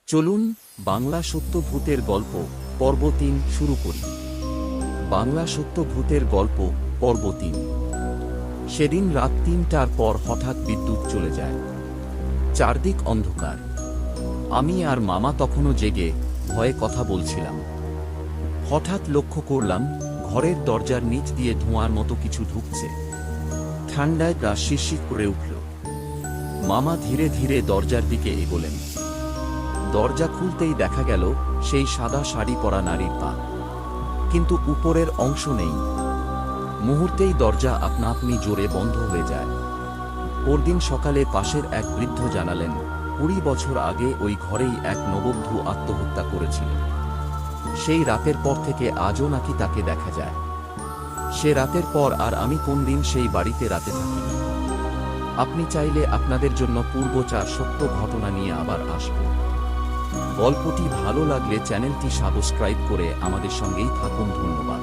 চলুন বাংলা সত্য ভূতের গল্প পর্ব ৩ শুরু করি। বাংলা সত্য ভূতের গল্প পর্ব ৩। সেদিন রাত ৩টার পর হঠাৎ বিদ্যুৎ চলে যায়। চারদিক অন্ধকার। আমি আর মামা তখনও জেগে ভয়ে কথা বলছিলাম। হঠাৎ লক্ষ্য করলাম ঘরের দরজার নিচ দিয়ে ধোঁয়ার মতো কিছু ঢুকছে। ঠান্ডায় গা শিরশির করে উঠল। মামা ধীরে ধীরে দরজার দিকে এগোলেন। দরজা খুলতেই দেখা গেল সেই সাদা শাড়ি পরা নারীর পা, কিন্তু উপরের অংশ নেই। মুহূর্তেই দরজা আপনা আপনি জোরে বন্ধ হয়ে যায়। পরদিন সকালে পাশের এক বৃদ্ধ জানালেন ২০ বছর আগে ওই ঘরেই এক নববধূ আত্মহত্যা করেছিল। সেই রাতের পর থেকে আজও নাকি তাকে দেখা যায়। সে রাতের পর আর আমি কোনদিন সেই বাড়িতে রাতে থাকিনি। আপনি চাইলে আপনাদের জন্য পূর্ব ৪ সত্য ঘটনা নিয়ে আবার আসব। গল্পটি ভালো লাগলে চ্যানেলটি সাবস্ক্রাইব করে আমাদের সঙ্গেই থাকুন। ধন্যবাদ।